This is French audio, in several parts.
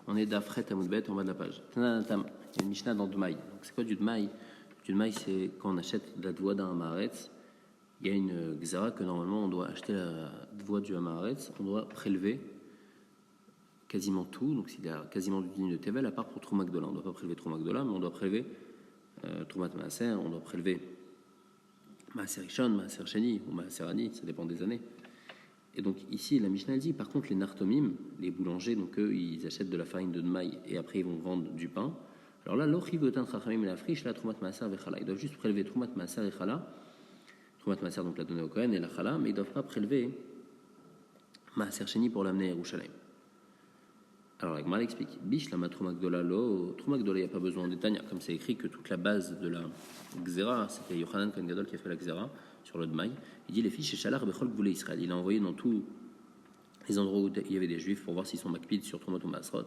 On est d'Afret Amoudbet en bas de la page. Tananatam, il y a une Mishnah dans Dmaï. Donc c'est quoi du Dmaï? Du Dmaï, c'est quand on achète de la doua d'un Hamaretz, il y a une Gzara que normalement on doit acheter la doua du Hamaretz, on doit prélever quasiment tout, donc s'il y a quasiment du dîner de Tevel, à part pour Troumak Dola. On ne doit pas prélever Troumak Dola, mais on doit prélever Troumat Maaser, on doit prélever Maaser Rishon, Maaser Sheni ou Maaser Ani, ça dépend des années. Et donc ici, la Mishnah dit, par contre, les nartomim, les boulangers, donc eux, ils achètent de la farine de maï et après ils vont vendre du pain. Alors là, l'ochivotin trachamim et la friche, la troumat maaser vechala. Ils doivent juste prélever troumat maaser et chala. Troumat maaser, donc la donner au Kohen et la chala, mais ils ne doivent pas prélever maaser sheni pour l'amener à Yerushalayim. Alors la Gemara explique, bish la matroumak dola lo, troumak dola, il n'y a pas besoin de Tanya, comme c'est écrit que toute la base de la Xéra, c'était Yochanan Kohen Gadol qui a fait la Xéra sur le Dmaï. Il dit les fiches chez Shalach Bechol Gvoulé Israël. Il a envoyé dans tous les endroits où il y avait des juifs pour voir s'ils sont makpid sur Troumat ou Masrot.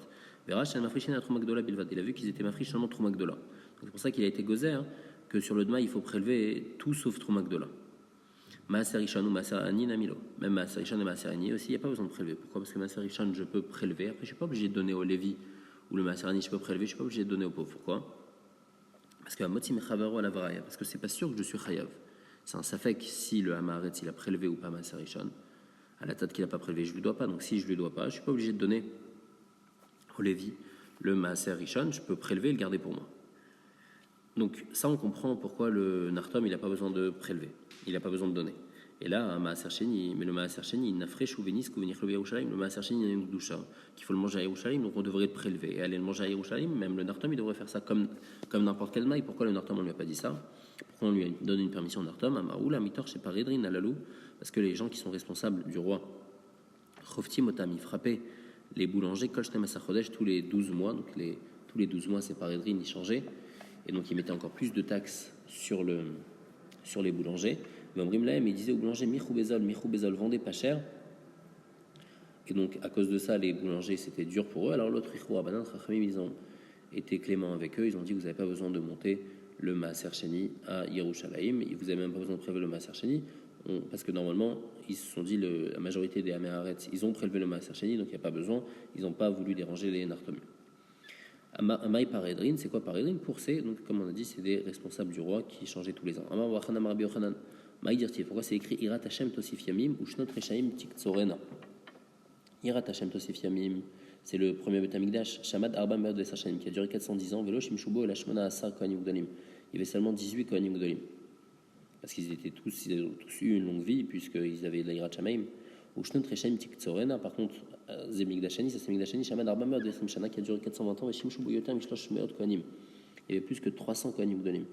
Verach Shan Mafrishin à Troumak Dola Bilvad. Il a vu qu'ils étaient mafrish seulement Troumak Dola. C'est pour ça qu'il a été gozer que sur le Dmaï il faut prélever tout sauf Troumak Dola. Maaser Rishon ou Maaser Ani Namilo. Même Maaser Rishon et Maaser Ani aussi, il n'y a pas besoin de prélever. Pourquoi? Parce que Maaser Rishon, je peux prélever. Après, je ne suis pas obligé de donner au Lévi ou le Maaser Ani, je peux prélever. Je ne suis pas obligé de donner au pauvre. Pourquoi? Parce que Motzi Mechavaro à la Varaya. Parce que c'est pas sûr que je suis Chayav. C'est un safek si le Hamaretz il a prélevé ou pas Maaser Rishon. À la tête qu'il n'a pas prélevé, je ne lui dois pas. Donc si je ne lui dois pas, je ne suis pas obligé de donner au Lévi le Maaser Rishon. Je peux prélever et le garder pour moi. Donc ça, on comprend pourquoi le Nartom, il n'a pas besoin de prélever. Il n'a pas besoin de donner. Et là, un Maaser Sheni, mais le Maaser Sheni, il n'a fraîche ou vénis que venir le Yerushalayim. Le Maaser Sheni, il y a une doucha qu'il faut le manger à Yerushalayim, donc on devrait le prélever. Et aller le manger à Yerushalayim, même le Nartom, il devrait faire ça comme n'importe quel maï. Pourquoi le Nartom, on ne lui a pas dit ça? Pourquoi on lui donne une permission au Nartom? Amaoula, Mitor, chez Paridrin, Alalou, parce que les gens qui sont responsables du roi, Chofti Motam, ils frappaient les boulangers, Kolshtem Asachodesh, tous les 12 mois. Donc tous les 12 mois, c'est Paridrin, ils changeaient. Et donc ils mettaient encore plus de taxes sur les boulangers. Mais il disait aux boulangers Michou Bezol, vendez pas cher. Et donc à cause de ça, les boulangers, c'était dur pour eux. Alors l'autre ils ont été cléments avec eux. Ils ont dit vous n'avez pas besoin de monter le Maaser Sheni à Yerushalayim. Vous n'avez même pas besoin de prélever le Maaser Sheni. Parce que normalement, ils se sont dit, la majorité des Haméharetz, ils ont prélevé le Maaser Sheni, donc il n'y a pas besoin. Ils n'ont pas voulu déranger les Nartomim. Amaï Paredrin, c'est quoi Paredrin? Pour c'est, donc comme on a dit, c'est des responsables du roi qui changeaient tous les ans. Amar Wachanam Rabbi Yochanan. Pourquoi c'est écrit Irat Hashem Tosif Yamim ou Shnot Reshaim Tiktzorena? Irat Hashem Tosif Yamim, c'est le premier Beth Amikdash, Shamad Arba Meod Vesachem, qui a duré 410 ans, Velo Shimshubo et Lashmona Asar Kohanim Gdolim. Il y avait seulement 18 Kohanim Gdolim. Parce qu'ils avaient tous eu une longue vie, puisqu'ils avaient de l'Irat Shamaim. Ou Shnot Reshaim Tiktzorena, par contre, Zemikdashani, ça c'est Mikdashani, Shamad Arba Meod Vesachem Shana, qui a duré 420 ans, et Shimshubo Yotam Mishlosh Meod Kohanim. Il y avait plus que 300 Kohanim Gdolim.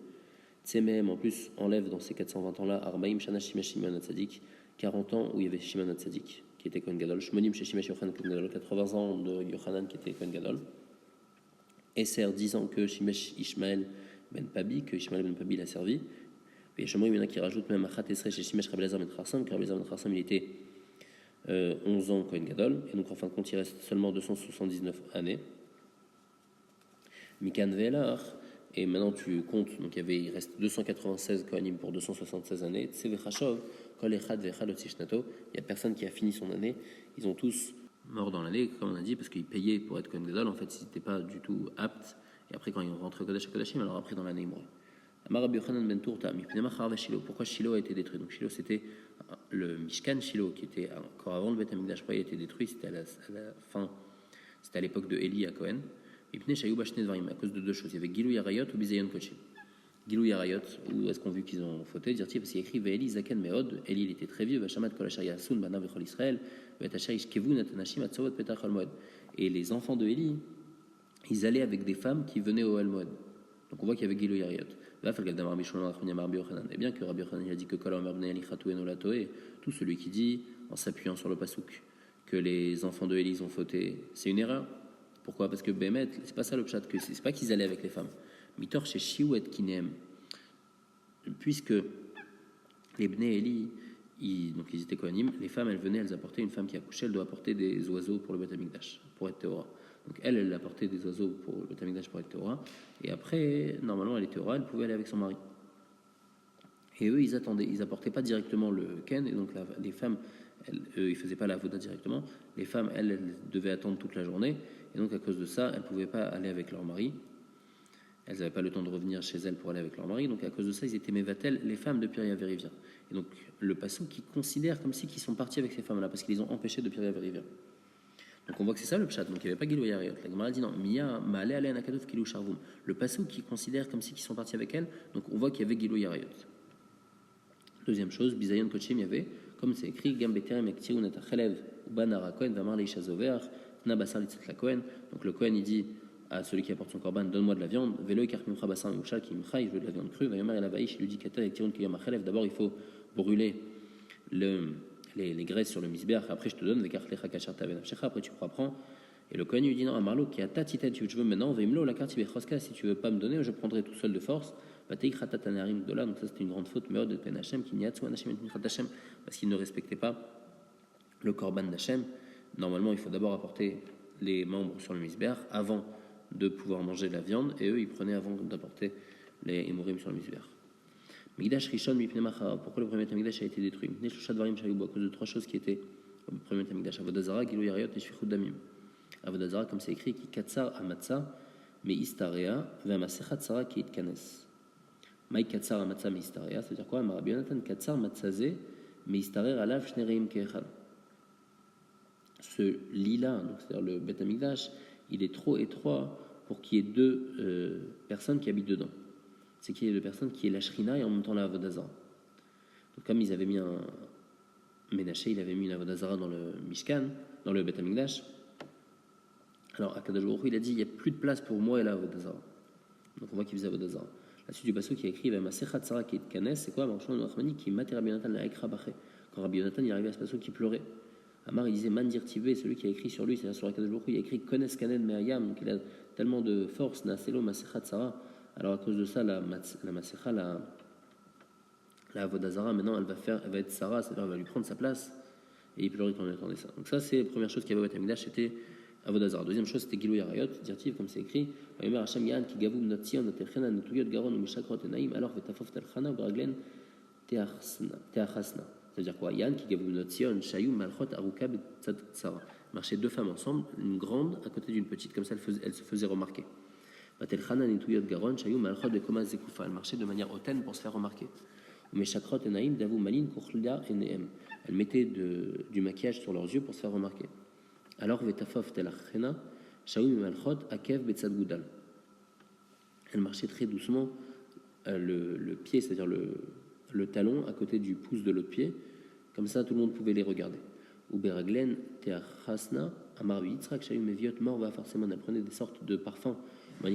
Tsemem, en plus, enlève dans ces 420 ans-là, Arbaim, Shana, Shimesh, Shimon, Hatzadik, 40 ans où il y avait Shimon Hatzadik, qui était Kohen Gadol, Shmonim, chez Shimesh, Yochanan, Kohen Gadol, 80 ans de Yochanan, qui était Kohen Gadol, Esser, 10 ans que Shimesh, Ishmael, Ben Pabi, que Ishmael Ben Pabi l'a servi, et Shmonim, il y en a qui rajoutent même Achat Esre, chez Shimesh, Rabelazar, Ben Charsam, car Rabelazar, Ben Charsam, il était 11 ans Kohen Gadol, et donc en fin de compte, il reste seulement 279 années. Mikan Velar, et maintenant tu comptes, donc il reste 296 Kohanim pour 276 années. Tsevechashov, Kol Echad Vechad Otzishnato, il n'y a personne qui a fini son année. Ils ont tous morts dans l'année, comme on a dit, parce qu'ils payaient pour être Kohen Gadol. En fait, ils n'étaient pas du tout aptes. Et après, quand ils rentrent au Kodesh Kodashim, alors après, dans l'année, ils mouraient. Amar Rabbi Yochanan ben Tourta, Mipnei Charav Shilo. Pourquoi Shilo a été détruit? Donc Shilo, c'était le Mishkan Shilo, qui était encore avant le Beth Amikdash. Pourquoi il a été détruit? C'était à la fin, c'était à l'époque de Élie à Cohen. À cause de deux choses. Il y avait Gilou Yarayot ou Bizayon Kochim. Gilou Yarayot, où est-ce qu'on vu qu'ils ont fauté? Dire parce qu'il y a écrit Ve'eli Zaken Meod, Eli il était très vieux, Vachamat Kol Asher Yasun, Banav Vechol Israël, Ve'tasher Ishkevun Atanashim Atzavot Petach Al Moed. Et les enfants de Eli, ils allaient avec des femmes qui venaient au Al Moed. Donc on voit qu'il y avait Gilou Yarayot. Et bien que Rabbi Yochanan a dit que Kol Omer Bnei Eli Chatou Eno Latoe, tout celui qui dit, en s'appuyant sur le pasouk, que les enfants de Eli ont fauté, c'est une erreur. Pourquoi? Parce que Bémet, c'est pas ça le pshat, que c'est pas qu'ils allaient avec les femmes. Mitor chez Shiouet Kinem, puisque les Bnei Eli, donc ils étaient Kohanim, les femmes elles venaient, elles apportaient, une femme qui accouchait, elle doit apporter des oiseaux pour le Beth Amikdash, pour être Théora. Donc elle apportait des oiseaux pour le Beth Amikdash pour être Théora, et après, normalement elle est Théora, elle pouvait aller avec son mari. Et eux ils attendaient, ils apportaient pas directement le Ken, et donc les femmes eux, ils ne faisaient pas la avoda directement. Les femmes, elles devaient attendre toute la journée. Et donc, à cause de ça, elles ne pouvaient pas aller avec leur mari. Elles n'avaient pas le temps de revenir chez elles pour aller avec leur mari. Donc, à cause de ça, ils étaient mévatel, les femmes de Piria Verivia. Et donc, le passou qui considère comme si qu'ils sont partis avec ces femmes-là, parce qu'ils les ont empêchés de Piria Verivia. Donc, on voit que c'est ça le pshat. Donc, il n'y avait pas Gilou Yariot. La Gemara dit non, Mia, Ma'ale Alen Akadouf Kilou Sharvum. Le passou qui considère comme si qu'ils sont partis avec elles. Donc, on voit qu'il y avait Gilou Yariot. Deuxième chose, Bizayon Kochim, il y avait, comme c'est écrit, Gam Beterem Ektirun et Achelev, Ubanara Kohen, Vamar Leisha Zover, Tna Basar Litzat la Kohen. Donc, le Kohen, il dit à celui qui apporte son korban, donne-moi de la viande. Velo Karmimcha Basar Mouchal qui Mcha, il veut de la viande crue. Vayomer El Avaïch, il lui dit Kater Ektirun Kiyam Achelev. D'abord, il faut brûler les graisses sur le misber. Après, je te donne, Vekarlecha Kachar Taven Afshecha. Après, tu pourras prendre. Et le Kohen lui dit non, Amarlo, qui a ta tita, tu veux maintenant, Vimlo, la carte Bechoska, si tu veux pas me donner, je prendrai tout seul de force. Donc ça c'était une grande faute, mais de Pen Hashem, parce qu'il ne respectait pas le korban d'Hachem. Normalement, il faut d'abord apporter les membres sur le misber avant de pouvoir manger de la viande, et eux, ils prenaient avant d'apporter les hémorim sur le misber. Migdash Rishon Mipnei Macharav. Pourquoi le premier Tamigdash a été détruit? À cause de trois choses qui étaient le premier Tamigdash. Avodazara, Gilou Yariot et Shfichut Damim. Avodazara, comme c'est écrit, qui katsar amatza, mais istarea, v'amasecha tsara ki itkanes. Maï katsar amatza mais istarea, c'est-à-dire quoi? Rabbi Yonatan katsar matzaze, mais istarer alav shnereim keechad. Ce lit-là, c'est-à-dire le Beth Amikdash, il est trop étroit pour qu'il y ait deux personnes qui habitent dedans. C'est qu'il y ait deux personnes qui est la Shrina et en même temps la Avodazara. Donc comme ils avaient mis un Ménaché, il avait mis une Avodazara dans le Mishkan, dans le Beth Amikdash. Alors Akadosh Baruch Hu, il a dit il n'y a plus de place pour moi et la Avodazara. Donc on voit qu'il faisait Avodazara. La suite du passage qui a écrit Masechat Sarah qui est Kanes, c'est quoi? Marchand Noachmani qui matait Rabbi Yonatan la Ekra Baché. Quand Rabbi Yonatan il arrivait à ce passage qui pleurait. Amar il disait Mandir Tivé, celui qui a écrit sur lui, c'est sur Akadosh Baruch Hu, il a écrit Kones Kanen Me'ayam, donc il a tellement de force, Naselo Masechat Sarah. Alors à cause de ça, la Masecha, la Avodazara, maintenant elle va être Sarah, c'est-à-dire elle va lui prendre sa place, et il pleurait quand on entendait ça. Donc ça c'est la première chose qu'il y avait au Beth Amikdash, c'était Avodazara. Deuxième chose, c'était Gilou Yarayot, dirtiv, comme c'est écrit, Vayomer Hashem Yan ki gavu Notzion Notelchena Netuyot Garon ou Mishakrot Enaim, alors Vetafof Telchana ou Braglen Teachasna. C'est-à-dire quoi? Yan ki gavu Notzion Shayou Malchot Aruka Betzat Sarah. Marchaient deux femmes ensemble, une grande à côté d'une petite, comme ça elle se faisait remarquer. Elle marchait de manière hautaine pour se faire remarquer. Elle mettait du maquillage sur leurs yeux pour se faire remarquer. Alors, elle marchait très doucement, le pied, c'est-à-dire le talon, à côté du pouce de l'autre pied. Comme ça, tout le monde pouvait les regarder. Elle prenait des sortes de parfums. Elle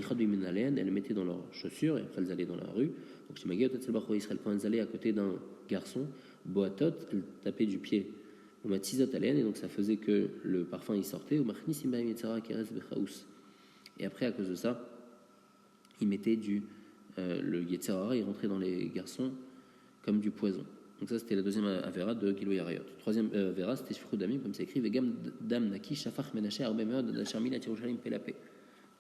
les mettait dans leurs chaussures et après elles allaient dans la rue. Donc chez Maguette, quand elles allaient à côté d'un garçon, Boatot, elle tapait du pied. Et donc ça faisait que le parfum y sortait. Et après, à cause de ça, il mettait le Yetzirara, il rentrait dans les garçons comme du poison. Donc ça, c'était la deuxième Avera de Gilou Yarayot. Troisième Avera, c'était Shfichut Damim, comme c'est écrit, Vegam Dam Naki, Shafach Menaché, Arbe Meod, Dacharmila, Tirushalim, Pelapé.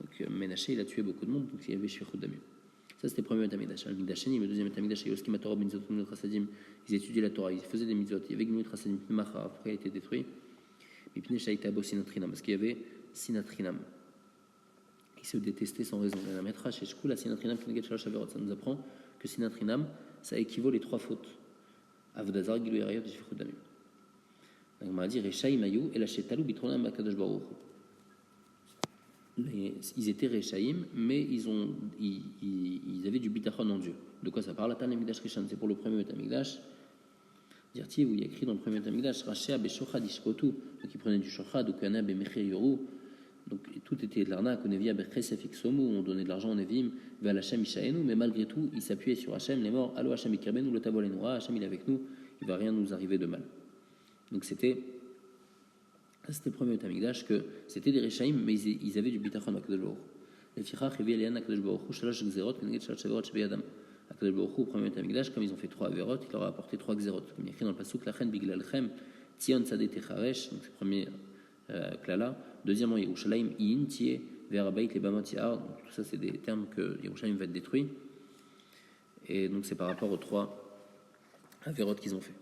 Donc Ménaché, il a tué beaucoup de monde, donc il y avait Shfichut Damim. Ça, c'était le premier Tamigdash. Le Migdasheni, le deuxième Tamigdash, et Oski Matorah, Benzot, Minot Rasadim, ils étudiaient la Torah, ils faisaient des mitzvot. Il y avait Gnut Rasadim, Macha, après il a été détruit. Mipne Shaitabo Sinatrinam, parce qu'il y avait Sinatrinam. Ils se détestaient sans raison. La Metra, chez Shkou, la Sinatrinam, ça nous apprend que Sinatrinam, ça équivaut les trois fautes. Avodazar, Gilou Yarayot et Shfichut Damim. Donc on m'a dit Rechaim Ayou et la Shetalou Bitronam Akadosh Baruch. Ils étaient Rechaim, mais ils avaient du bitachon en Dieu. De quoi ça parle? Atan Amigdash Rishan, c'est pour le premier Amigdash. Dirti, où il y a écrit dans le premier Amigdash Rachea Beshochad Ishkotu, donc ils prenaient du Shochad, ou Kana Bemechir Yoru. Donc tout était de l'arnaque, on Evia Bechesef Iksomu, on donnait de l'argent en Evim, vers Hachem Ishaenu, mais malgré tout, ils s'appuyaient sur Hachem, les morts, Allo Hachem Ikirben, ou le Tabolenu, Hachem il est avec nous, il ne va rien nous arriver de mal. Donc c'était le premier Amigdash, que c'était des Rechaim, mais ils avaient du bitachon à Kadosh Baruch Hu. Les Fichach, Evi Elian à Kadosh Baruch Hu, Shalosh Gzerot, Keneged Shalosh Averot, Shebeyadam. À Kadosh Baruch Hu, premier Amigdash, comme ils ont fait 3 Averot, il leur a apporté 3 Gzerot. Comme il y a écrit dans le Pasuk, Lachen Biglalchem, Tzion Tzadeh Techaresh, donc c'est le premier Klala. Deuxièmement, Yerushalayim, Iin, Tieh, Verabait, les Bamot Yahar. Donc tout ça, c'est des termes que Yerushalayim va être détruit. Et donc c'est par rapport aux 3 Averot qu'ils ont fait.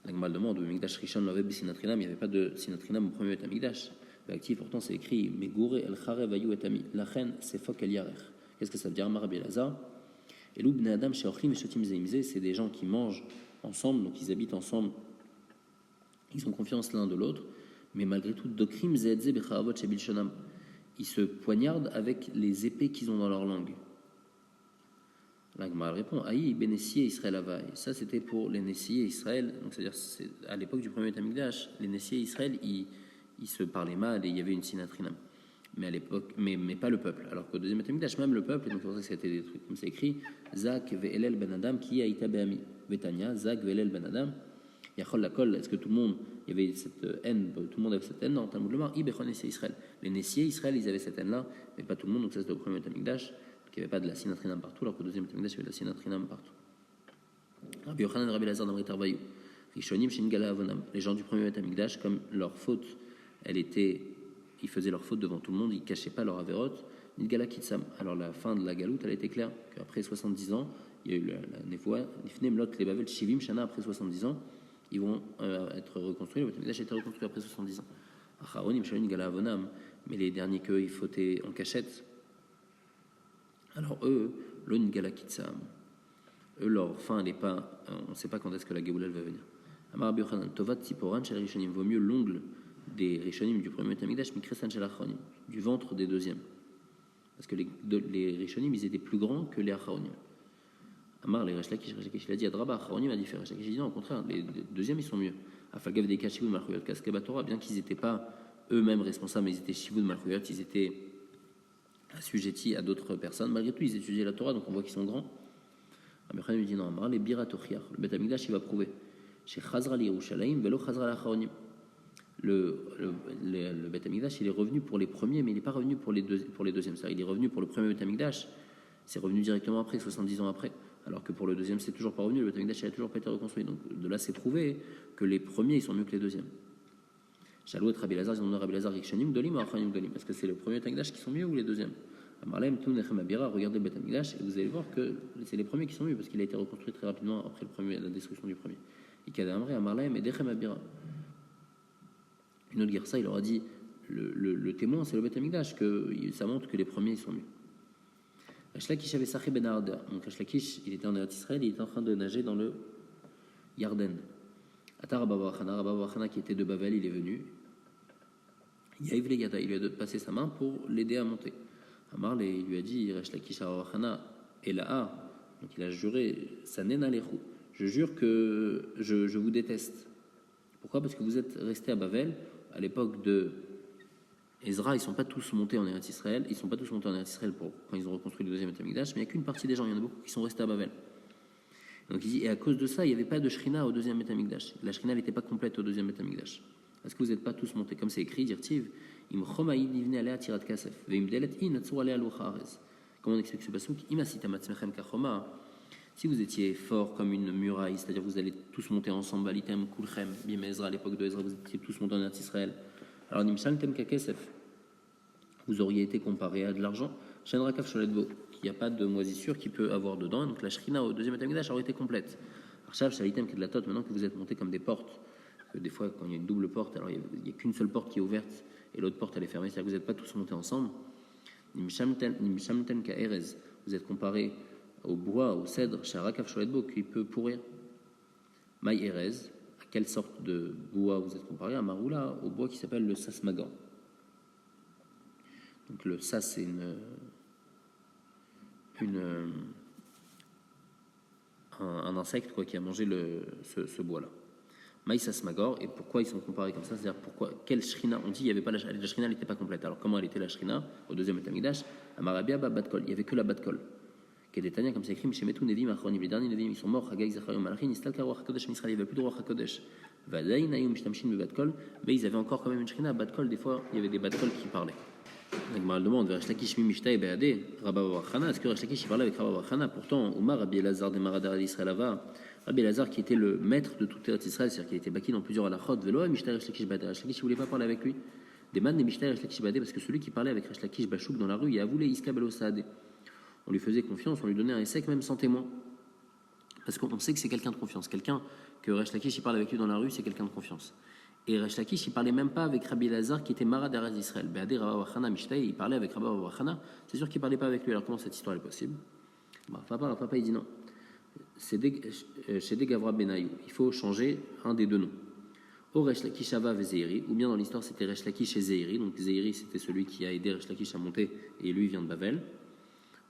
La Gemara demande, Mikdash Rishon Loveb Sinatrinam, il n'y avait pas de Sinatrinam au premier Betamikdash. Actif, pourtant c'est écrit Megoure El Charev Ayu Etami. La reine c'est Fok El Yarech. Qu'est-ce que ça veut dire, Rabbi Elazar? Et l'Oub Bnei Adam Sheochlim Shotim Zeimze, c'est des gens qui mangent ensemble, donc ils habitent ensemble, ils ont confiance l'un de l'autre, mais malgré tout, Dokrim Zeedze Becharavot Shebil Shonam. Ils se poignardent avec les épées qu'ils ont dans leur langue. La Gemara répond Aïe, Benessier Israël Havaï. Ça, c'était pour les Nessiers Israël. Donc, c'est-à-dire, à l'époque du premier Tamikdash, les Nessiers Israël, ils se parlaient mal et il y avait une sinatrinam. Mais à l'époque, mais pas le peuple. Alors qu'au deuxième Tamikdash, même le peuple, et donc c'est pour ça que c'était des trucs comme c'est écrit Zak ve'elel ben Adam qui aïta be'ami. Betania, Zak ve'elel ben Adam. Yachol la kol, est-ce que tout le monde, il y avait cette haine, tout le monde avait cette haine dans Talmud Lomar, Ibechon Nessier Israël. Les Nessiers Israël, ils avaient cette haine-là, mais pas tout le monde, donc ça c'était au premier Tamikdash. Il n'y avait pas de la sinatrinam partout, alors qu'au deuxième Tamikdash, il y avait de la sinatrinam partout. Rabbi Yochanan et Rabbi Elazar d'Amrit Arvaïou. Rishonim Shingala Avonam. Les gens du premier Tamikdash, comme leur faute, ils faisaient leur faute devant tout le monde, ils ne cachaient pas leur avérote, Nidgala Kitsam. Alors la fin de la galoute, elle a été claire, qu'après 70 ans, il y a eu la névoie, Nifnem Lot Lebavel Shivim Shana, après 70 ans, ils vont être reconstruits. Le Tamikdash a été reconstruit après 70 ans. Acharonim Shalim Nidgala Avonam. Mais les derniers qu'eux, ils fautaient en cachette. Alors eux, l'on galakitsam, eux leur fin n'est pas, on ne sait pas quand est-ce que la Géoula va venir. Amar Rabbi Yochanan, Tovat Tziporan shel Rishonim, vaut mieux l'ongle des Rishonim du premier Tamikdash, Mikresan shel Acharonim, du ventre des deuxièmes. Parce que les Rishonim, ils étaient plus grands que les Acharonim. Amar les Resh Lakish, il a dit Adraba Acharonim a dit Resh Lakish, il dit non, au contraire, les deuxièmes ils sont mieux. Afagav des Kashivud Malchuyot Kaskeba Torah, bien qu'ils n'étaient pas eux-mêmes responsables, mais ils étaient Shivud Malchuyot, ils étaient assujettis à d'autres personnes. Malgré tout, ils étudiaient la Torah, donc on voit qu'ils sont grands. Rabbi lui dit non, les biratochiar, le Beth Amikdash, il va prouver. Chez Chazra li Yerushalayim, velo Chazra l'Acharonim. Le Beth Amikdash, il est revenu pour les premiers, mais il n'est pas revenu pour les deuxièmes. C'est-à-dire, il est revenu pour le premier Beth Amikdash, c'est revenu directement après, 70 ans après. Alors que pour le deuxième, c'est toujours pas revenu, le Beth Amikdash n'a toujours pas été reconstruit. Donc de là, c'est prouvé que les premiers, ils sont mieux que les deuxièmes. Shalou et Rabbi Elazar, ils ont donné Rabbi Elazar Rikshanim Gdolim ou Achanim Gdolim. Est-ce que c'est le premier Tamikdash qui sont mieux ou les deuxièmes? Amarlem, Tum Nechem Abira, regardez le Beth Amikdash et vous allez voir que c'est les premiers qui sont mieux parce qu'il a été reconstruit très rapidement après la destruction du premier. Et Kadamre, Amarlem et Dechem Abira. Une autre guerre, ça, il leur a dit le témoin, c'est le Beth Amikdash, que ça montre que les premiers ils sont mieux. Ashlakish avait Sachi Ben Arda. Donc Ashlakish, il était en Eretz Israël, il était en train de nager dans le Yarden. Atar Rabba qui était de Bavel, il est venu. Yaïv Legata, il lui a passé sa main pour l'aider à monter. Amar il lui a dit Resh Lakish Rabba et là, donc il a juré Sanena Lechou. Je jure que je vous déteste. Pourquoi? Parce que vous êtes restés à Bavel à l'époque de Ezra, ils ne sont pas tous montés en Eretz Israël. Ils ne sont pas tous montés en Eretz Israël quand ils ont reconstruit le deuxième Beth Amikdash, mais il n'y a qu'une partie des gens, il y en a beaucoup qui sont restés à Bavel. Donc il dit, et à cause de ça, il n'y avait pas de Shrina au deuxième Beth Amikdash. La Shrina n'était pas complète au deuxième Beth Amikdash. Est-ce que vous n'êtes pas tous montés? Comme c'est écrit, dirtiv, im chomaïd divne alea tirat kasef, veim delet in atzur alea loucharez. Comment on explique ce passouk? Imasita matzmechem kachoma. Si vous étiez fort comme une muraille, c'est-à-dire vous allez tous monter ensemble, Balitem, Kulchem, Bim Ezra, à l'époque de Ezra, vous étiez tous montés en Eretz Israël. Alors nimshaltem kakesef, vous auriez été comparé à de l'argent, Shenra kaf sholetbo, qu'il n'y a pas de moisissure qui peut avoir dedans, donc la Shrina au deuxième Beth Amikdash aurait été complète. Arshav shalitem kedlatot, maintenant que vous êtes montés comme des portes, que des fois quand il y a une double porte, alors il n'y a qu'une seule porte qui est ouverte et l'autre porte elle est fermée, c'est-à-dire que vous n'êtes pas tous montés ensemble. Nimshamten ka'erez, vous êtes comparé au bois, au cèdre, Shenra kaf sholetbo, qui peut pourrir. Maï erez, à quelle sorte de bois vous êtes comparé? À Maroula, au bois qui s'appelle le sasmagan. Donc le sas, c'est un insecte qui a mangé ce bois-là. Maïs sasmagor, et pourquoi ils sont comparés comme ça? C'est-à-dire pourquoi, quelle shrina? On dit il y avait pas la shrina, n'était pas complète. Alors comment elle était la shrina au deuxième Beth Amikdash? À Marabia, Batkol, il n'y avait que la Batkol. Qui est détaillée comme c'est écrit, chez Metou, Nevim, Achronim, les derniers Nevim, ils sont morts, Haggai, Zachariah, Malachim, Istal, Karouach, Kodesh, Misraël, il n'y avait plus de Ruach HaKodesh. Vadaï, Naïm, Mishtamshin, Batkol, mais ils avaient encore quand même une shrina, Batkol, des fois, il y avait des Batkol qui parlaient. La Gemara demande, Resh Lakish Mimishta et Beade, Rabba Bavachana, est-ce que Resh Lakish parlait avec Rabba Bavachana? Pourtant, Oumar, Rabbi Elazar de Maradar d'Israël Ava, Rabbi Elazar qui était le maître de toute Eretz Israël, c'est-à-dire qu'il était baki dans plusieurs halachot, Velo, Mishta Resh Lakish Beade. Resh Lakish ne voulait pas parler avec lui. Des man des Mishta Resh Lakish Beade, parce que celui qui parlait avec Resh Lakish Bachouk dans la rue, il a voulu Iska Belo Saade. On lui faisait confiance, on lui donnait un essai même sans témoin. Parce qu'on sait que c'est quelqu'un de confiance. Quelqu'un que Resh Lakish, il parle avec lui dans la rue, c'est quelqu'un de confiance. Et Resh Lakish, il parlait même pas avec Rabbi Elazar qui était Mara d'Eretz d'Israël. Be'adé Rabba Wachana Mishtei, il parlait avec Rabba Wachana. C'est sûr qu'il parlait pas avec lui. Alors comment cette histoire est possible? Papa, il dit non. C'est des Gavra Benayou. Il faut changer un des deux noms. Au Resh Lakish Ava Vezeiri, ou bien dans l'histoire c'était Resh Lakish et Zeiri. Donc Zeiri c'était celui qui a aidé Resh Lakish à monter et lui vient de Bavel.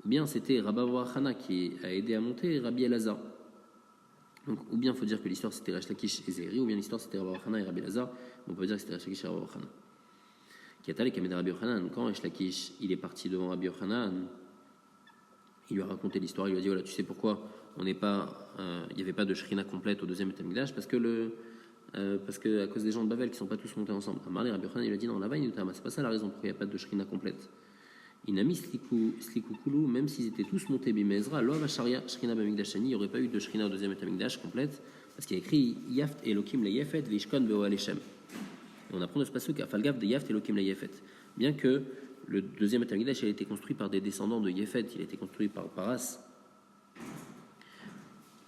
Ou bien c'était Rabba Wachana qui a aidé à monter et Rabbi Elazar. Donc, ou bien il faut dire que l'histoire c'était Resh Lakish et Zeiri, ou bien l'histoire c'était Rabbi Yochanan et Rabbi Elazar, on peut dire que c'était Resh Lakish et Rabbi Yochanan. Qui est allé Kamed Rabbi Yochanan, quand Resh Lakish il est parti devant Rabbi Yochanan, il lui a raconté l'histoire, il lui a dit voilà, tu sais pourquoi il n'y avait pas de Shrina complète au deuxième Beth Amikdash, parce que à cause des gens de Bavel qui ne sont pas tous montés ensemble. Amarli Rabbi Yochanan il lui a dit non, là-bas c'est pas ça la raison pourquoi il n'y a pas de Shrina complète. Inami Slikukulu, même s'ils étaient tous montés Bimezra, Loa Vacharia, Shrina Bamikdashani, il n'y aurait pas eu de Shrina au deuxième Betamikdash complète, parce qu'il y a écrit Yaft Elokim le Yefet, Vishkon Beo Aleshem. On apprend de ce passage qu'à Falgav de Yaft Elokim le Yefet. Bien que le deuxième Betamikdash a été construit par des descendants de Yefet, il a été construit par Paras,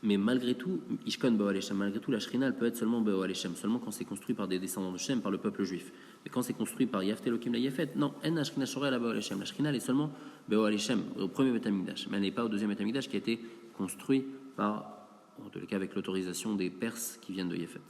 mais malgré tout, Ishkon Beo Aleshem, malgré tout, la Shrina elle peut être seulement Beo Aleshem, seulement quand c'est construit par des descendants de Shem, par le peuple juif. Mais quand c'est construit par Yaft Elokim la Yefet, non, En la Shrina Shorei la Beo Aleshem. La Shrina elle est seulement Beo Aleshem, au premier Beth Amikdash, mais elle n'est pas au deuxième Beth Amikdash qui a été construit par, en tous les cas avec l'autorisation des Perses qui viennent de Yefet.